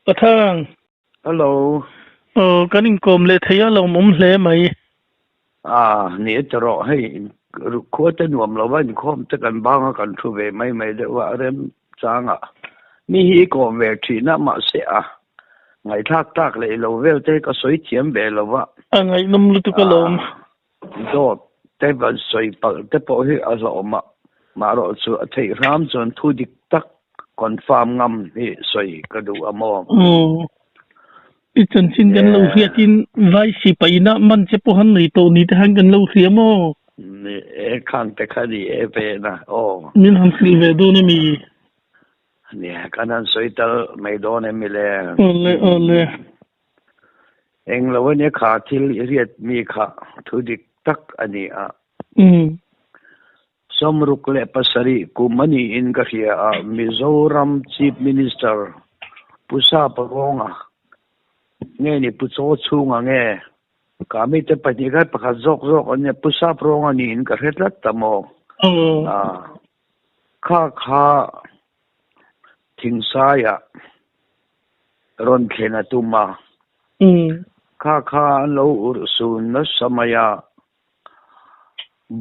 กระทั่งฮัลโหลกันอิงกรมเลยทยาเรามุมเละไหมนี่จะรอให้ควรจะหน่วมเราว่านี่คอมจะกันบ้างกันทุเวไม่ได้ว่าเริ่มจางมีฮีก็เวทีน่ะมาเสียไงทักเลยเราเวลเต้ก็สวยเทียมเบลว่าไงนุ่มลุตุกลมโดดเต้บันสวยปะเต้พอให้อาสอมาเราสุดที่รามจนทุดิกตักคอนฟาร์มงำนี่สวยก็ดูอมองอีจันชินกันเราเสียจินไว้สิไปนะมันจะพหันในตัวนี้ทางกันเราเสียโมนี่ข้างแต่คดีเป็นนะมินฮันสิเวโดนี่มีเนี่ยกันนั้นสวยตลไม่โดนไม่เลยเลยเองเราวันนี้ขาที่เรียดมีขาทุดิกตักอันนี้สมรุกเล่ปัสรีกุมันนี่อินกับเฮียมิโซรัมชีฟมินิสเตอร์ผู้สาปรองเงี้ยนี่ผู้โจชูงเงี้ยกามิเตปนิกัดประคัตจกอันนี้ผู้สาปรองนี่อินกับเฮ็ดลัดตะโมข้าทิ้งสายรอนเขนตุมาข้าเราอุรสุนสมัย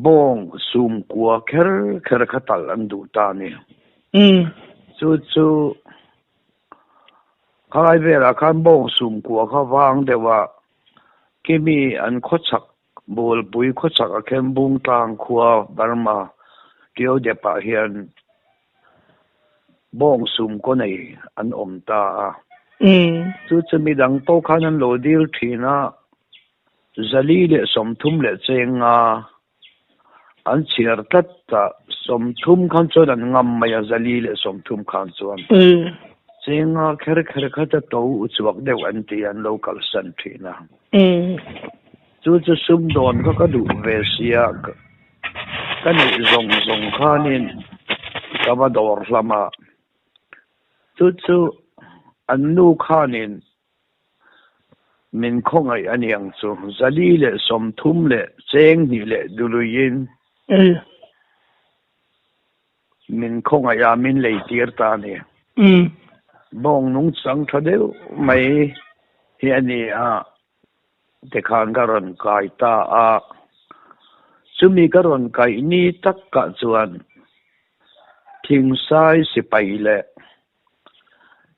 บงซุมกัวเคร์ขัตลันดูตานี่จู่ข้าไอเวลาข้าบงซุมกัวข้าวางเดว่าเกมีอันขจักบุลปุยขจักเข้มบุงตางขัวบาร์มาเกี่ยวเดปะเฮียนบงซุมก็ในอันอมตาจู่มีดังโตขานันโลดิลทีน่าจะลีเลสมทุมเลเจงอันเชื่อตัดสมทุมขันจวนงำมาจะลีเลสมทุมขันจวนเจงแค่ขัดตัวอุจวักเดียวอันที่อัน local สันทีน่ะจู่ซุมโดนก็ดูเวเซียกันนี่ซงข้านินกับมาดอร์ลามาจู่อันนู้ข้านินมินคงไออันยังจูจะลีเลสมทุมเลเจงนี่เลดูลุยินมินคงไอยามินเลยตีร์ตานี่บองนุ่งสังทเดียวไม่เฮียนี่เด็กขานการันไก่ตาซุมีการันไก่นี่ตักกะจวนทิ้งสายสิไปเล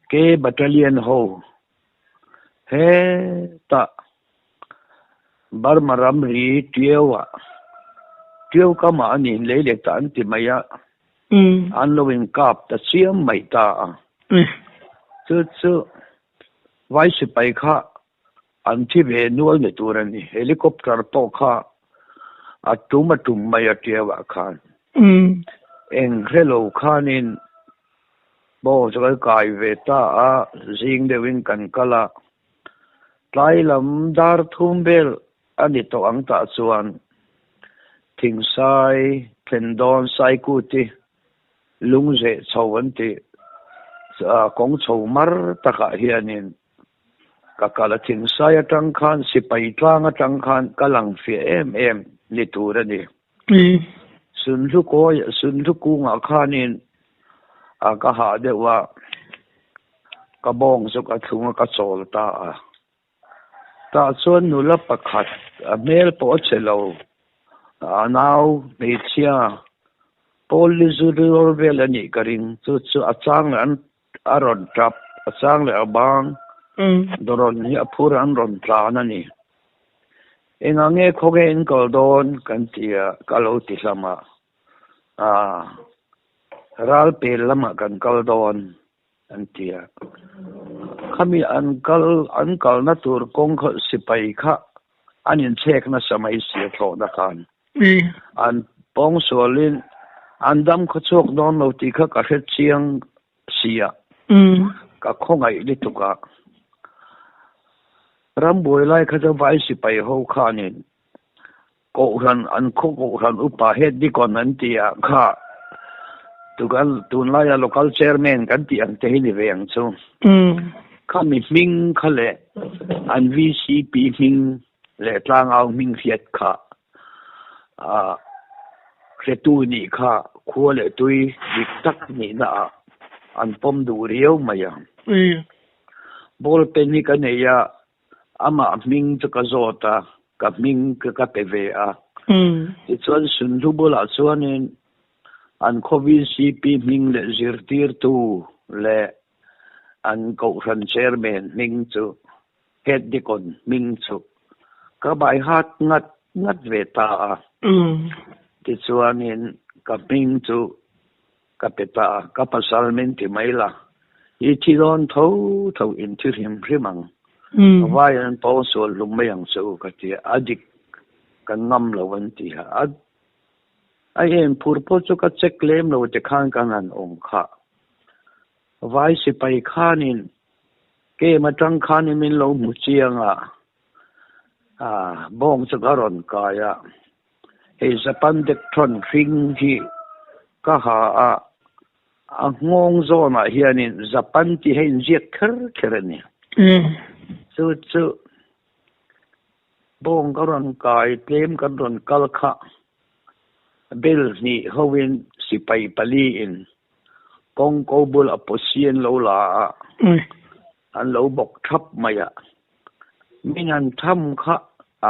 เกบัตเตอร์เลียนโฮเฮตาบาร์มารามรีเทียวก็มานี่เลยเด็กตาอันที่ไม่อันโลวินกับแต่เสียไม่ตาจู่ไว้สิไปค่ะอันที่เวนวลในตัวนี้เฮลิคอปเตอร์โตค่ะตุ่มไม่เทียวค่ะเองเฮโลค่ะนินบอกจะกลายเวต้าซิงเดวินกันกะละไล่ลำดาร์ทุ่มเบลอันนี้ตัวอังตาส่วนทิ้งสายเพลนดอนสายกูตีลุงเจชาววันตีกงชาวมารตะกะเฮียนินกะละทิ้งสายจังคันสิไปตรางจังคันกำลังเฟียนี่ตัวนี้สุนทุกูงาคานินก็หาเดียวว่ากระบองสุกถุงกระโจลตาส่วนนุลประคัดเมลปอเชลนาวเมเชียโพลิซูริโอเวลนี่กริงจู่อาจารย์อันอารอนจับอาจารย์เลยบางดรอนนี่พูดอันรอนปลานั่นนี่เองเงี้ยเขาเองก็โดนกันที่กาลติสมารัลเปลมากันกาลโดนอันที่ขามีอันกาลนัตุรกงเขาสิไปค่ะอันนี้เช็คนะสมัยเสียโทนักการอันปองสวลินอันดำเขาโชคโดนเราตีเขากระเทเชียงเสียก็คงไอ้ลิตุกะรำบวยไล่เขาจะไว้สิไปหัวขานินโกรันอันโกรันอุปาเหตุดีก่อนนั้นที่ค่ะตุนไล่ local chairman กันที่อันเทนิเวียงซูข้ามีมิงเขาเลยอัน VCP มิงเลยทางเอามิงเฟียดค่ะเรตูนี่ค่ะขัวเลยตุยดิกตักนี่นะอันปมดูเรียวมาอย่าง bol pen ni ka nei ya ama ming chu ka zota ka ming ka pe ve a ti chuan sun du bola chuan in an covid cp ming le zirtir tu le an ko ran chairman ming chu head dikon ming chu ka bai hat ngat ve ta a ti chuan in ka ming chu ka pe ta ka pasal men ti mai la i ti don tho in ti hrimang vai an po so lum yang so ka ti adik kan ngam lo wan ti ha ai em pur po chu ka check lem lo te khan kan an ong kha vai si pai khanin ke ma tang khanin min lo mu chianga bong chu garon ka ya he zapan dek thon ring hi ka ha a ngong zo na hianin zapan ti hein ziet kher ni chu bong garon kai tlem kan ron kal kha bel ni howin si pai pali in kong ko bul aposien lo la an lo bok thap maya minan tham kha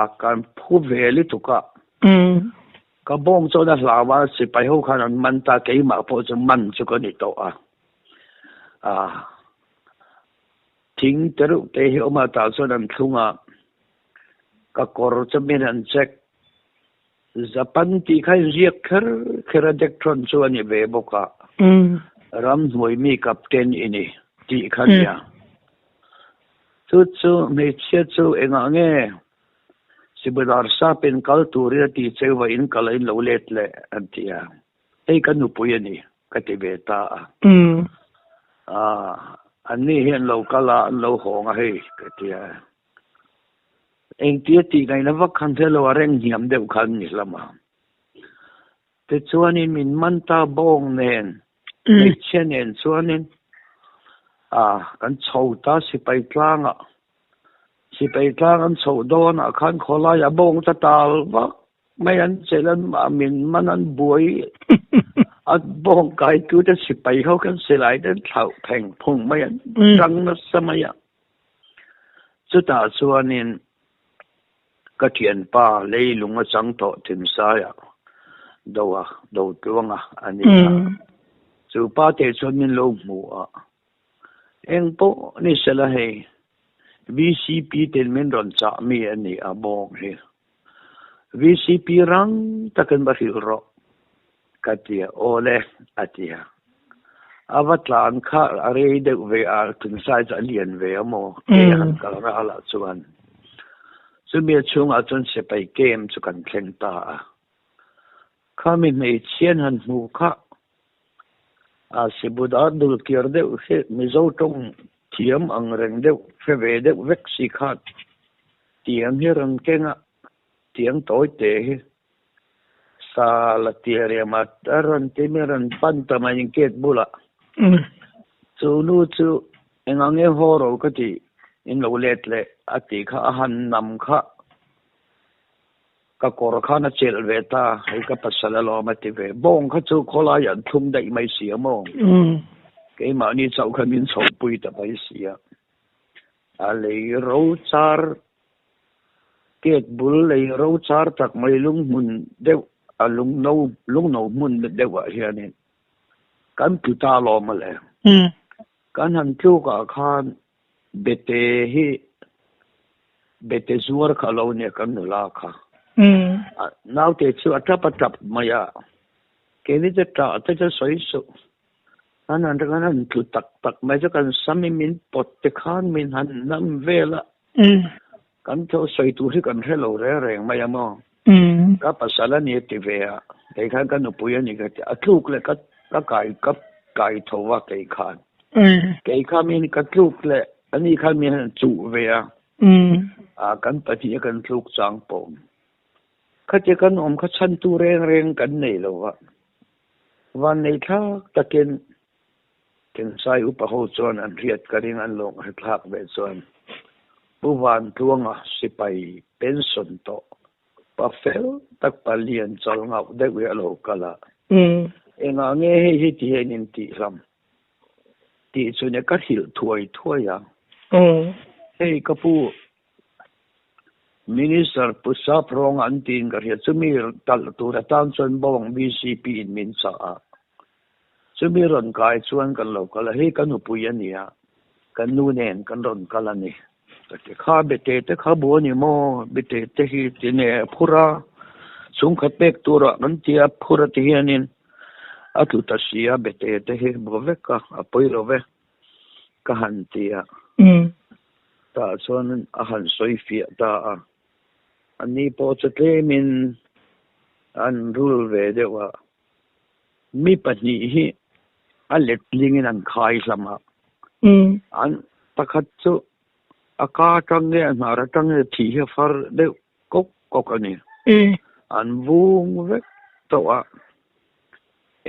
a kan phu veli tu ka ka bong cho da lawa si pai ho khan an man ta ke ma po chu man chu ko ni to thing teru te hi oma ta so nan thunga ka kor chu min an check zapan ti khai riek kher dek thon chu ani ve boka ram hoi mi captain ini ti khania chu me che chu enga nge sibadar sa pen kal turi ti chewa in kalain lo let le antia ei kanu puyani kati beta anni hian lo kala lo honga hei katia eng ti ngai na vak khan thelo areng hiam deu khan ni lama te chuanin min manta bong nen ei chenen chuanin kan chhota sipai tlanga an chho don a khan khola ya bong ta tal wa mai an chelan min manan buai at bong kai tu ta sipai ho kan selai den thau pheng phung mai an rang na samaya chu ta chuanin ka thian pa leilunga chang to thim sa ya do tuanga ani chu pa te chon min lo mu eng po ni sela hei VCP ten men ron cha mi ani abong he VCP rang takan ba ro katia ole atia avatlan kha are de ve a tun sai za lian ve amo han ka ra la chuan chu mi chung a chon se pai game chu kan thleng ta khami mei chen han mu kha sibudar dul kiar de se mizo tong thiam ang reng de feve de vek si khat tiang hi rang kenga tiang toy te sa la tiare ma taran temeran panta ma inket bula chu nu chu engange horo kati in lo let le ati kha han nam kha ka kor kha na chel veta hai ka pasala lo ma ti ve bong kha chu khola yan thum dai mai si amo ke ma ni chau kha min chau pui ta bai sia a le ro char ket bul le ro char tak mai lung mun de a lung no mun de wa hian kan pu ta lo ma le kan han chu ka khan bete zuar kha lo ne kan la kha now te chu atap maya ke ni ta soi so an tu tak mai cho kan sami min pot te khan min han nam vela kan to soi tu hi kan hello reng maya mo ka pasala ni ti ve a te khan kan pu ya ni ka atluk le ka kai thowa ke khan min ka tluk le ani khan min chu ve a kan pati kan tluk chang pom khache kan kha chan tu reng kan nei lo wa wan nei tha takin ken sai upa ho chon an riat karing an long ha thak ve chon buwan tuanga sipai pension to pa fel tak palian chal ngau de we lo kala enga nge hi ti henin ti ram ti chune ka hil thuai ya hey kapu minister pusa prong antin karya sumir tal tu ratan son bong BCP in min sa sumiron kai chuan kan lo kala he kan upuyan niya kan nunen kan ron kala ni te kha bete te kha bo ni mo bete te hi tine phura sung khat pek tura kan tia phura ti hianin atu ta sia bete te hi bo veka apoi lo ve ka han tia ta chuan a han soi fi ta ani po chate min an rul ve dewa mi pahni hi a let lingin an khai sama an pakhat chu aka tang ne mara tang ne thi he far de kok ani an vung ve to a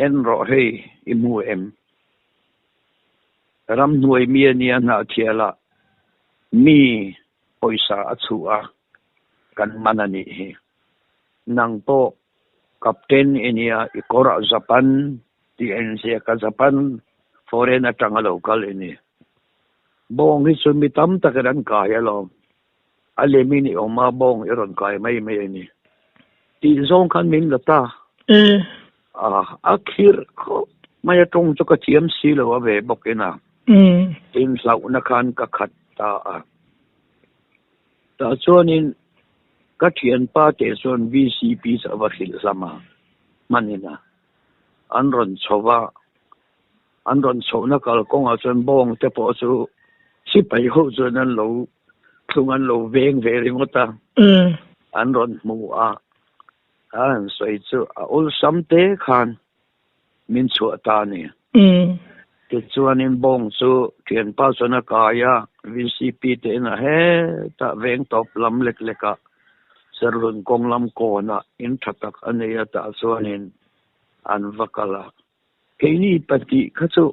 en ro hei imu em ram nuai mi ani na thiala mi poisa achua kan manani hi nang po captain enia ikora Japan TNC ka Japan foreign atang local ini bong hi sumitam takaran kaya lo alemini oma bong iron kaya mai ni ti zong kan min lata akhir ko maya tong chu ka TMC lo ve bokena tin lau na kan ka khat ta chuanin ka thian pa te son VCP sa vakhil sama manina anron chona kal kong a chon bong te po chu si pai ho chon an lo thung an lo veng ve ringota anron mu an soi chu a ul samte khan min chu ta ni te chuanin bong chu thian pa chona kaya VCP te na he ta veng top lam lek leka serlun konglam kona in thatak aneya ta chuanin an vakala keini pati khachu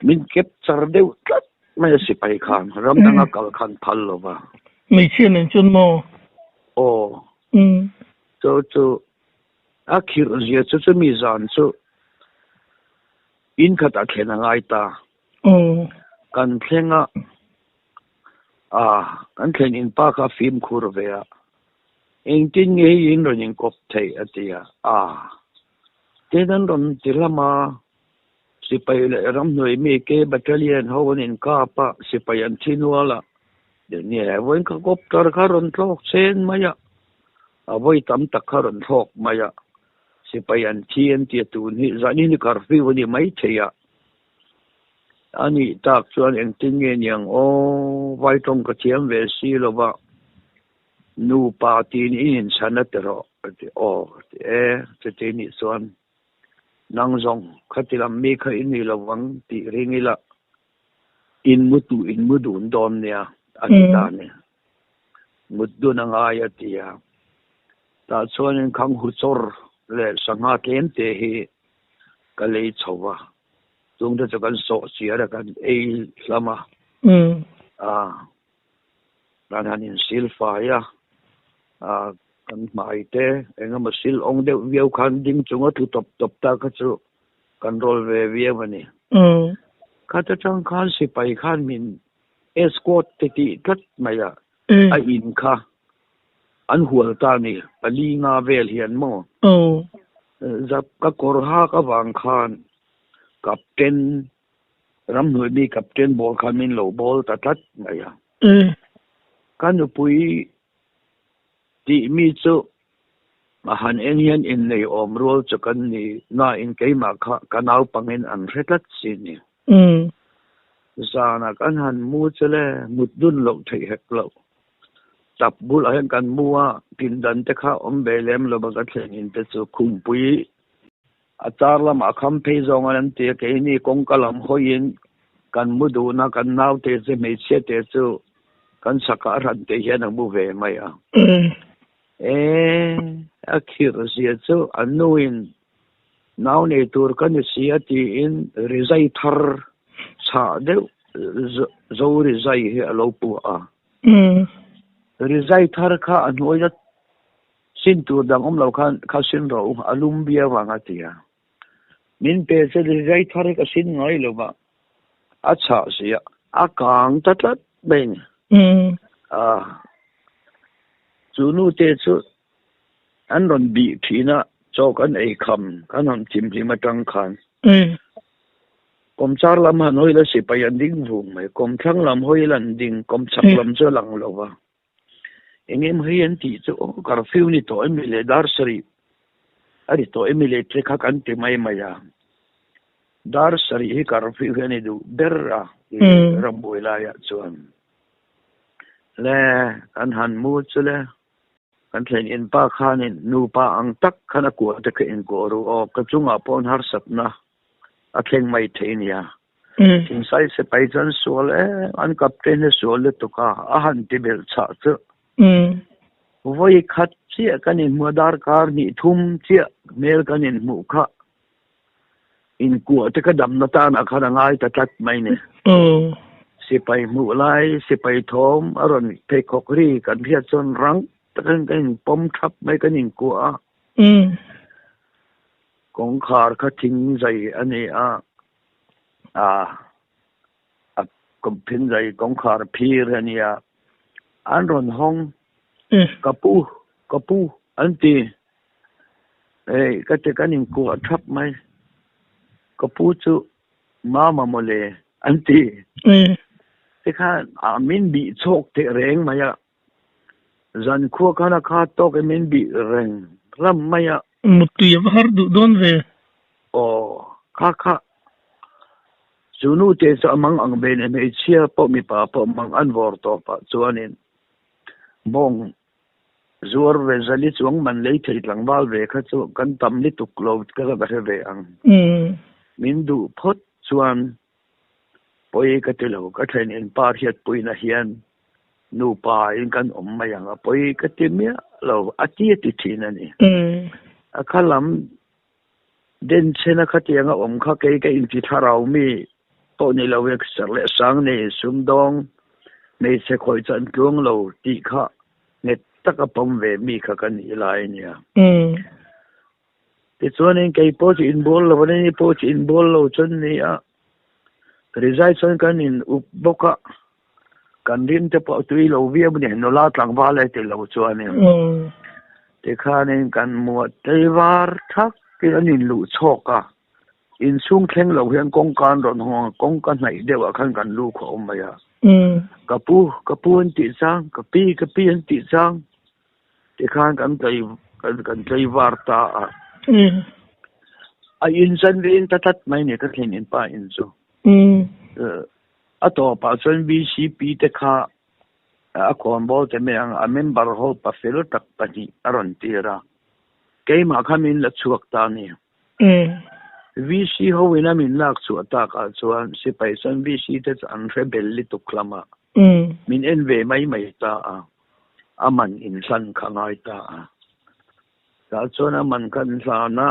min kep chardeu tlat mai sipai khan ramdanga kal khan phallova mai chen en chun mo so akhir zia chu mi zan chu in khata khena ngai ta kan thlenga kan thlen in pa ka film khur vea engtin nge in ron kop thei atia tenan ron tilama sipai le ram noi me ke battalion hon in ka pa sipai an thinwala de ni voin ka kop tar kha ron thok chen maya avoi tam tak kha ron thok maya sipai an thien ti tu ni zani ni karfi woni mai theya ani tak chuan engtin nge nyang vai tong ka thiam ve si lova nu pa tin in sanatero te ni chuan nang zong khatilam me kha ini lawang ti ringila in mudu dom nia ani ta ne mudu na nga ya tia ta chuan khang hu chor le sanga ken te hi kalei chowa tungda chakan so siara kan lama ranin silfa ya kan mai te engam sil ong de viau khan ding chunga thu top ta ka chu control ve viawani khata chang khan sipai khan min escort te ti kat maya a in kha an hual ta ni pali nga vel hian mo zap ka korha ka wang khan captain ram noi bi captain bol khan min lo bol ta tat maya kan pui ti mi chu han en hian in nei om rol chakan ni na in keima kha kanau pangin an hretlat sin ni zana kan han mu chele mutdun lo thei hek lo tap bul a kan muwa pindan te kha om belem lo ba ka thlen in te chu khum pui achar lam akham pe zong an te ke ni kong kalam hoin kan mudu na kan nau te je me che te chu kan saka ran te hian ang bu ve maya akhir sia chu anuin naw ne tur kan sia ti in rizai thar cha de zo rizai he alo pu rizai thar kha anoya sin tur dang om lo khan kha sin ro alum bia wanga tia min pe se rizai thar ka sin ngai lo ba acha sia akang tatlat ben chunu te chu an ron bi thina chok an ei kham kan ham chim chim atang khan kom char lam han hoi la si pa yan ding vung mai kom thang lam hoi lan ding kom chak lam cho lang lo wa engem hian ti chu curfew ni to emile dar sari ari to emile tre kha kan te mai maya dar sari hi curfew ni du berra ramboila ya chuan le kan han mu chu le kan thlen in pa khanin nu pa ang tak khana ko te ke in ko ru o ka chunga pon har sapna a thleng mai theinia in sai se pai chan sol an captain ne sol le to ka a han ti bel cha chu voi khat chi kanin modar kar ni thum chi mel kanin mu kha in ku te ka dam na ta na khana ngai ta tat mai ne se pai mu lai se pai thom aron pe khokri kan phia chon rang kan pom thap mai kanin ku a kong khar kha thing zai ani a kom phin zai kong khar phir ani a an ron hong kapu anti ka te kanin ku a thap mai kapu chu mama mole anti te kha amin bi chok te reng maya zan khu khana kha to ke min bi reng ram maya mutu ya har du don ve kha chunu te cha amang ang ben me chia po mi pa po mang an vor to pa chuanin bong zuar ve zali chuang man lei thei tlang bal ve kha chu kan tam li tuk lo ka ga ve ang min du phot chuan poi ka te lo ka thlen in par hiat pui na hian nu pa in kan mayang a poi ka te mia lo ati ti thina ni a khalam den chena khatianga kha ke in ti tharau mi to ni lo wek ser le sang ne sumdong me se khoi chan tlung lo ti kha ne taka pom ve mi kha kan ilai nia ti chuan in ke po chi in bol lo ni po chi in bol lo chon ni a rizai chon kan in up boka kan rin te po tui lo via bu ne no la tlang ba le te lo chuan ni te khanin kan muat te war thak ki anin lu choka in sung thleng lo hian kong kan ron hong kong kan nai dewa khan kan lu kho maya kapu an ti sang kapi an ti sang te khan kan tai war ta a in san rin ta tat mai ne ka thleng in pa in chu a to pa chon BCP te kha a kon bol te me ang a member ho pa felo tak pani aron tira ke ma khamin la chuak ta ni VC ho ina min lak chu ta ka chuan si pai san VC te an rebel li tu klama min en ve mai ta a man in san khangai ta ta chona man kan sa na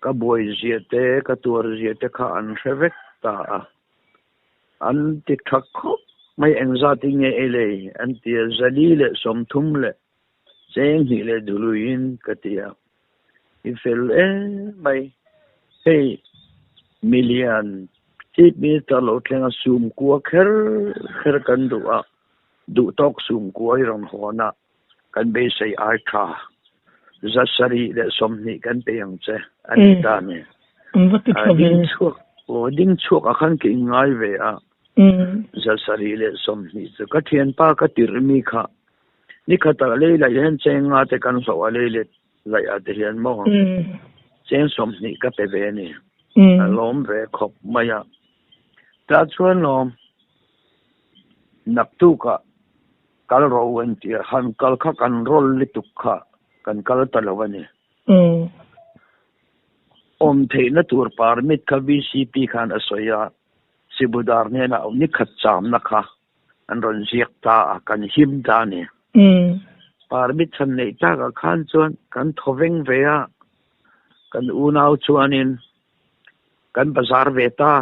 ka boy ziate ka tur ziate kha an revek ta an ti thak khop mai anxiety nge ele an ti zali le som thum le cheng hi le duluin katia ifel mai hey million tip mi talo tlenga sum ku kher kan du tok sum ku ai ron hona kan be sei ai kha zasari le som ni kan pe yang che an ta ne ding chuak a khan ki ngai ve a zasari le som ni chu ka thian pa ka tir mi kha ni khata le la hen chenga te kan so ale le lai a te hian mo chen som ni ka pe ve ni lom ve khop maya ta chuan lom nak tu ka kal ro wen ti han kal kha kan rol li tu kha kan kal ta lo ni om the na tur par mit kha BCP khan asoya sibudar ne na ni khat cham na kha an ron ziak ta kan him ta ni par mit chan nei ta ka khan chuan kan thoveng ve a kan unau chuanin kan bazar ve ta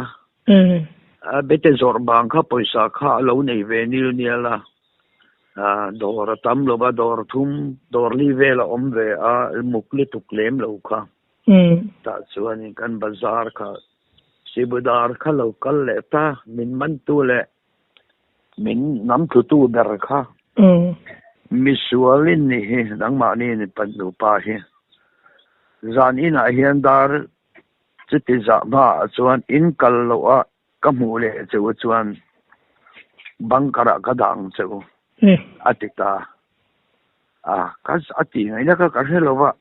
bete zor bang kha poisa kha lo nei ve ni la dor tam lo ba dor thum dor li ve la om ve a mukli tuklem lo kha ta chuanin kan bazar kha sibudar kha lo kal le ta min man tu le mình nắm thủ tu bè kha mi sualin ni he dang ma ni pan lu pa he zan in a hian dar chiti za ba chuan in kal lo a kamu le chu chuan bangkara ka dang chu atita kas ati ngai na ka helo ba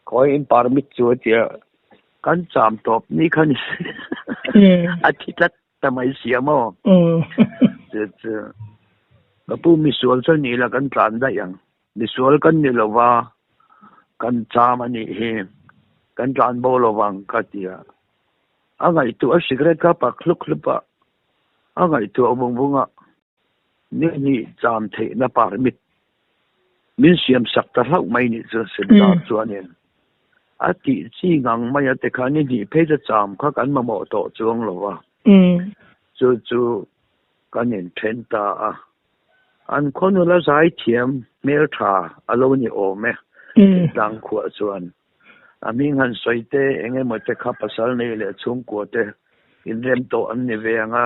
koi in permit chu tia kan cham top ni khan atita tamai siamo Kapu misual sa nila kan tanda yang misual kan nilawa kan chama ni he kan tlan bolowang katia anga itu a cigarette ka pa kluk lupa anga itu obong bunga ni cham the na permit min siam sakta hak mai ni chu sedar chuanin ati chi ngang mai ate khani ni pheja cham kha kan mamo to chuang lowa chu kanin thenta a an konula zai thiam mer tha aloni o me dang khu chuan aming han soite enge mote kha pasal nei le chung ko te in rem to an ni ve anga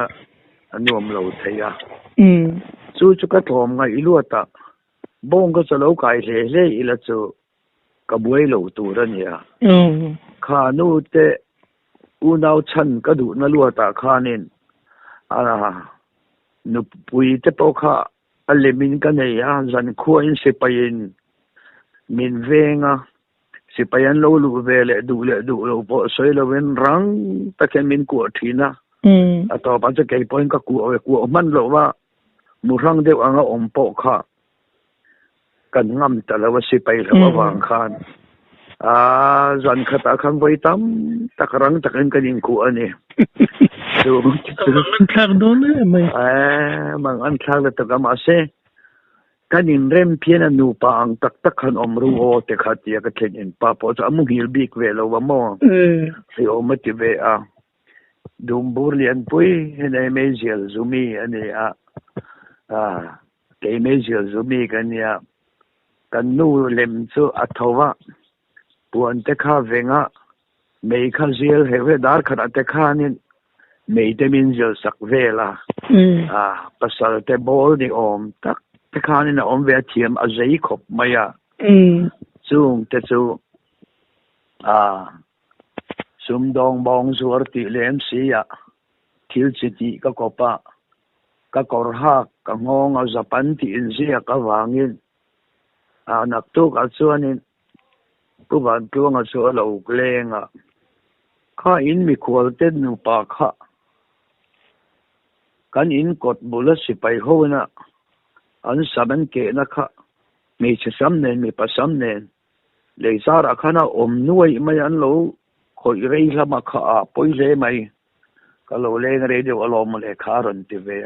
anuam lo theya chu ka thom nga iluata bong ka chalo kai le ila chu ka buai lo tu ran ya kha nu te unau chan ka du na luata khanin nu pui te po kha alemin ka nei ya zan khuain se pain min venga se payan lo lu vele du lo po soi lo ven rang ta ken min ku thina ato pa che kai point ka ku man lo wa mu rang de anga om po kha kan ngam ta lo se pai lo wang khan zan khata khang voi tam takarang takin kanin ku ani so thang do ne mai mang an thang la ta ma se kanin rem pian anu pa ang tak tak khan omru o te khatia ka thlen in pa po cha amu hil bik ve lo wa mo si o mati ve a dum burlian pui hene mezial zumi ani ke mezial zumi kan ya kan nu lem chu athowa puan te kha venga mei kha ziel heve dar khana te kha nin mei te min ziel sak vela pasal te bol ni om tak te kha nin om ve thiam a zei khop maya chung te chu sum dong bong zuar ti lem sia thil chiti ka kopa ka kor ha ka ngong a japan ti in sia ka wangin nak tu ka chuanin ku ban tuang a chu lo klenga kha in mi khwal te nu pa kha kan in kot bula sipai hona an saban ke na kha mi chasam nen mi pasam nen le zara khana om nuai mai an lo khoi rei lama kha poi le mai ka lo le re de alom le kharon ti ve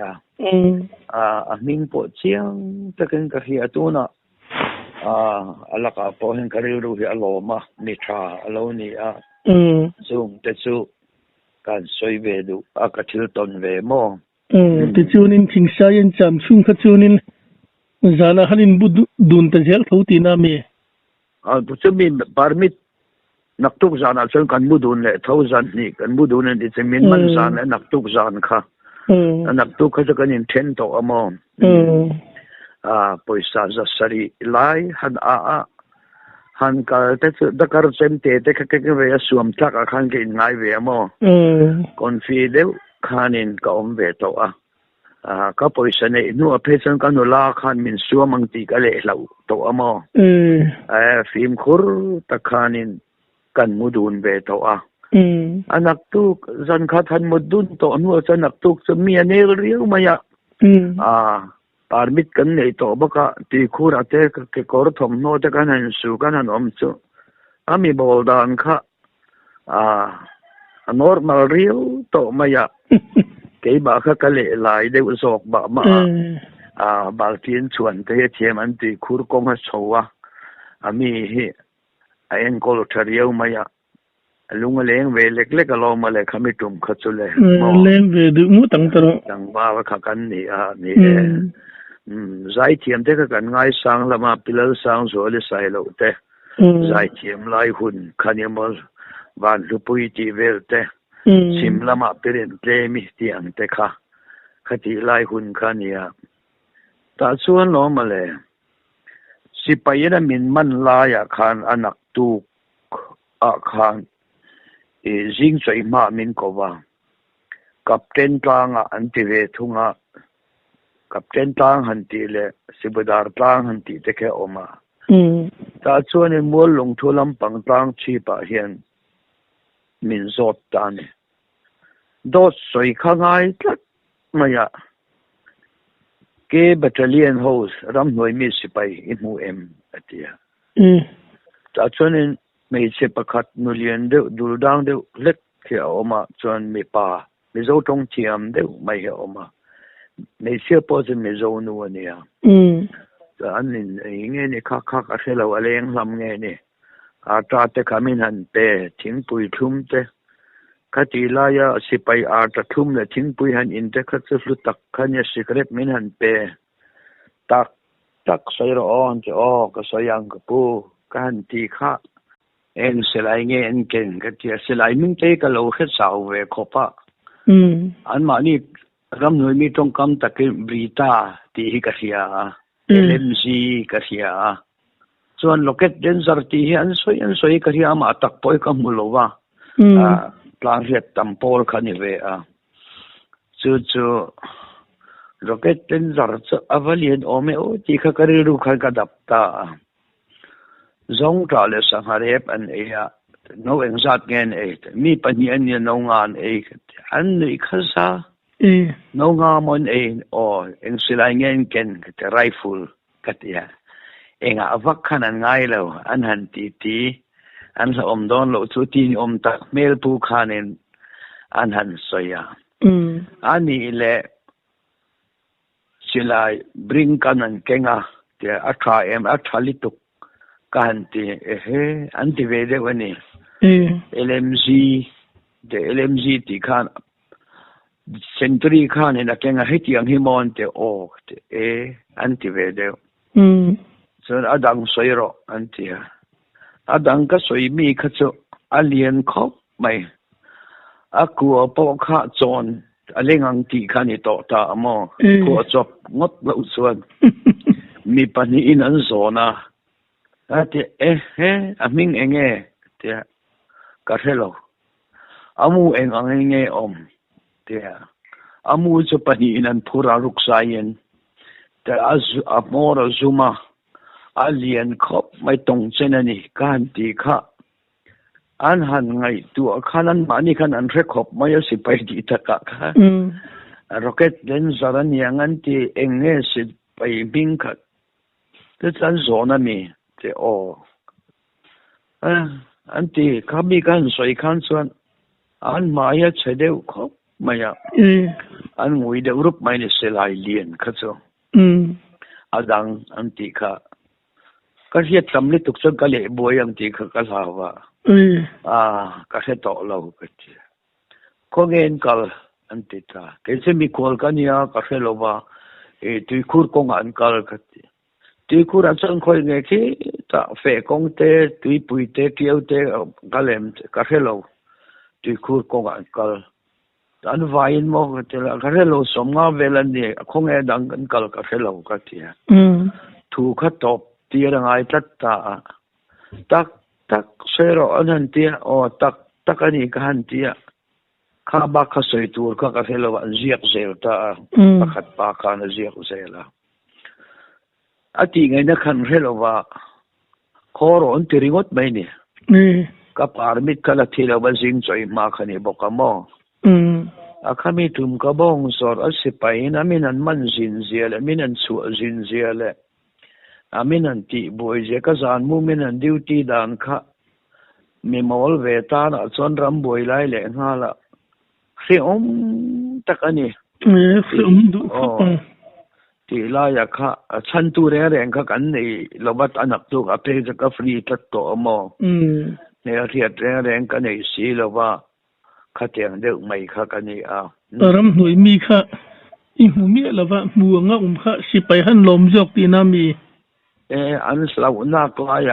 a ning po chiang taken ka hi atuna alaka po hen kariru hi aloma ni tha aloni zoom te chu kan soi ve du ka thil ton ve mo te chunin thingsa yen cham chung kha chunin zana halin bu dun ta zel thoti na me tu chu mi permit naktuk zana chon kan bu dun le 1000 ni kan bu dun ni chemin man zan le naktuk zan kha naktuk kha cha kan in ten to amo poisa za sari lai han han ka te da kar chen te ke ve suam thak a khan ke ngai ve amo confide khanin ka om ve to ka poisa ne nu a phesan kan la khan min suamang ti ka le lau to amo film khur ta khanin kan mudun ve to anak tu zan kha than mudun to anu cha nak tu chmi ane riu maya permit kan nei to baka ti khura te ke kor thom no te kan an su kan an om chu ami bol dan kha normal real to maya ke ba kha ka le lai de usok ba ma bal tin chuan te thiam an ti khur kong ha chowa ami hi ayen kol thariau maya lunga leng ve lek lek alo ma le khami tum khachule leng ve du mu tang taro tang ba kha kan ni ni zai thiam te ka kan ngai sang lama pilal sang zo le sai lo te zai thiam lai hun khaniamol van lupui ti vel te sim lama peren tle mi ti ang te kha คติลายหุ่นขันเนี่ยตาส่วนล้อมาเลยสิไปยันมินมันลายอาคารอนักตุกอาคารจิงใจมามินกว่ากับเต้นตางอันที่เวทุงกับเต้นตางหันตีเลยสิบดาร์ตางหันตีเทเคออกมาตาส่วนในมัวลงทุลำปังตางชีปะเฮียนมินสดตานี่โดดสวยข้างไงทัดมาอย่าเก็บบัตรเลียนโฮสรำหน่วยมีสิไปอิมูเอ็มอติยาตาส่วนนี้ไม่ใช่ประคัดนุเลียนเดียวดูดังเดียวเล็กเขียวออกมาส่วนมีป่ามีโจตรงเทียมเดียวไม่เขียวออกมาไม่เชื่อพอจะมีโจนัวเนี่ยแต่อันนี้อย่างเงี้ยนี่คักอะไรเราอะไรยังทำไงนี่อาตราเตขามินหันเปทิ้งปุยทุ่มเตคติลายาสิไปอาตราทุ่มเลยทิ้งปุยหันอินเตคัดสุดตักขันยาสิกเรตมินหันเปตักใส่ร้อนจะก็ใส่ยังกปูกันตีข้าเอ็นสลายเงี้ยเอ็นเก่งก็ที่สลายมิงเตก็เราแค่สาวเวคบะอันมานี่รำหน่วยมีตรงคำตะกี้บริตาที่ฮิกเสียLMC ก็เสียส่วนโลเกตเดนซาร์ที่อันสวยก็เสียมาตักปอยกับมุลวะปลาเรียดตัมโพลคันนี้เวจู่โลเกตเดนซาร์จะอวลีนโอเมโอที่เขากระดูขันกระดับตาจงตาเลสังหารอันเอียโนเองจัดเงินมีปัญญาเนี่ยโนงานอันนี้ข้าซาโนงานมันเองสิลายเงินเก่งแต่ไรฟูลกัดยาเองอาวักขนาดง่ายแล้วอันหันตีอันสมดอนโลทุตีนตักเมลปูขานินอันหันสอยอันนี้แหละสิลายบริงกันนั่นเก่งแต่อัฐาลิตุกกันที่อันที่เวเดวันนี้ LMC เด LMC ที่ข้านเซนตุรีข้านเนี่ยนะแกงให้ที่ยังฮิมอนเตอันที่เวเดส่วนอดังสวยรออันที่อดังก็สวยมีขจุอเลียนครบไหมอากัวปอกข้าจอนอะไรงังที่ข้านี่ต่อตามอกัวจบงดแล้วส่วนมีปัญหาอินันโซนะแต่อามิงเองแต่ก็เท่าเราอามูเองเองแต่อามูจะปัญหาอินันพูรารุกสายันแต่อาโมราซุมาอาเลียนครบไม่ตรงเช่นนี้การตีข้าอันหันไงตัวข้านั้นมานี่ข้านั้นเรียกครบไม่ยสิไปดีตะกะค่ะโรเก็ตเดนซารันยังอันที่เองสิไปบิงขัดแต่ฉันสอนมีแต่อันที่ข้ามีการสวยขันส่วนอันมาอย่าใช้เดียวครบไม่ยอันงวยเดียวรูปไม่ได้เสลายเลียนข้าจ้ะอดังอันที่ข้าก็เรียกสำลิดทุกสิ่งก็เลยบวยอันที่ข้าก็สาวว่าก็เสียต่อเราก็เจอคงเงินกัลอันที่ท่าเกิดมีคนกันเนี่ยก็เสียเราว่าตุยคูร์คงอันกัลก็เจอตุยคูร์อันสังคอยเงี้ยที่ท่าเฟคงเตะตุยปุยเตะเกี่ยวเตะกัลเอ็มก็เสียเราตุยคูร์คงอันกัลอันวายน์มองก็เจอก็เสียเราสมงาเวลันเนี่ยคงเงินดังกันกัลก็เสียเราก็เจอถูกขัดตบที่ยังไงตัดตาตักเสรออันนั้นที่ตักอันนี้กันที่ข้าบักข้าสวยตัวข้าก็เห็นว่าเจียกเซลตาปักขัดปากกันเจียกเซลอาทิตย์ไงนักขันเห็นว่าขอร้อนที่ริงดไม่เนี่ยกับอาร์มิดกันละที่เราบันซิงใจมาขันนี่บอกกันมั่งข้ามีทุ่มกระบองสอดสิไปนะมินันมันซินเสียเลยมินันสัวซินเสียเลยมินันตีบอยเจก็สานมูมินันดิวตีดังข้ามีมอลเวตานะจนรำบอยไล่เลี้ยงฮาละเสียงตักอันนี้เสียงดูที่ลายข้าฉันตัวแรงข้ากันนี่เราบัดอันนักตัวกับเพจก็ฟรีตัดตัวมอเนี่ยเทียดแรงกันนี่สิเราว่าข้าเตียงเด็กไม่ข้ากันนี่รำหน่วยมีข้าอีหูมีเราว่ามัวงะข้าสิไปหันลมจอกตีน้ามีอันสลาวนักลาย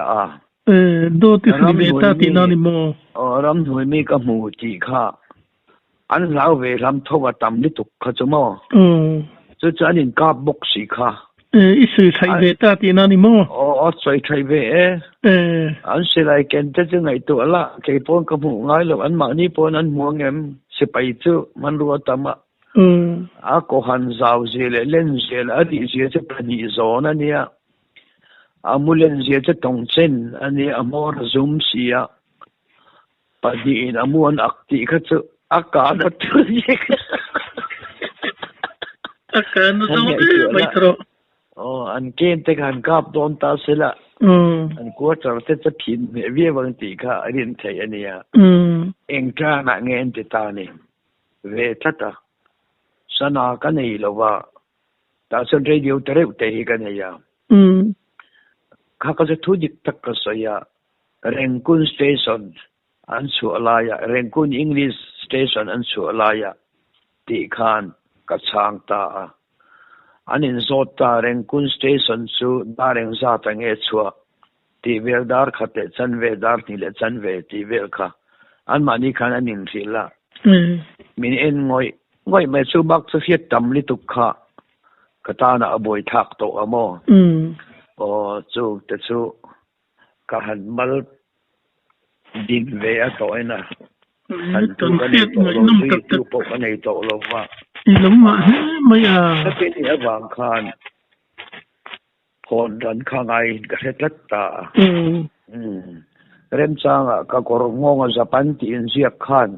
โดติฟรีเบต้าตีนานิโมรำหน่วยมีกับหมูจีข้า อันเราเวลำทว่าตำลิตุกขจมอจะนินกาบกสีค่ะอิสุไทยเวตาตีนานิโมอ๋อใส่ไทยเวอันสิไรเกนจะไงตัวละเกี่ยปนกับหูง่ายแล้วอันมานี่ปนอันมัวเงมสิไปจูมันรัวตามะก็หันสาวเสียเล่นเสียอดีเสียจะปฏิโซนั่นเนี่ยมูเล่นเสียจะตรงเส้นอันนี้มอร์ซุมเสียปฏิอินมวนอักติก็จะอาการนั่นตัวนี้อาการนั่นไม่ตรงอันเกณฑ์แต่การกราบโดนตาเสียละอันกลัวจะผิดเวียบางทีค่ะเรียนไทยอันนี้เองจ้าหนักเงินติดตานี่เวทัตสนากันนี่หรือว่าแต่ส่วนเรื่องเตร็วเตะกันนี่ยาข้าก็จะทุจิตตักกษยาเร่งกุนสเตชันอันสุลายะเร่งกุนอังกฤษสเตชันอันสุลายะตีขานกัจฉางตาอันนี้โซตาเร่งกุนสเตชันสุดาเร่งซาตังเอชัวที่เวลดาร์ขัดเจันเวดาร์นี่เลจันเวที่เวลค่ะอันมานี่ขันอันนินสิละมินเอ็นง่อยไม่สู้บักสุเฟียตำลิตุกขะกตานาอบอยทักโตอโมจูแต่จูกหันมาดินเวียโตนะอันตุกันโตลงที่จูปกกันโตลงว่าอีหลงมาไม่ถ้าเป็นอย่างบางคานคนดันข้างไงกระเทศตาเริ่มสร้างก็กรงงจะปันตีนเสียขาน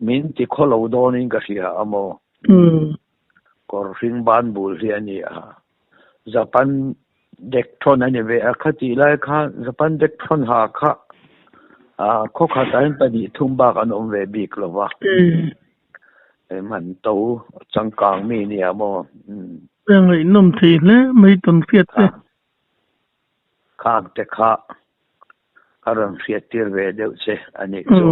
มินที่เขาเราโดนิงก็เสียอโมกรฟิงบานบุลเรียนี่จะปันเด็กทนอันนี้เวอคติไล่ข้าจะปันเด็กทนหาข้าเขาขาดอันปฏิทุ่มบากอันอมเวบีกลวะมันโตจังกลางมีเนี่ยโมเรื่องไอ้นมทีแล้วไม่ต้นเฟียดเลยข้างแต่ข้าเรื่องเฟียดที่เวเดียวเสียอันนี้จู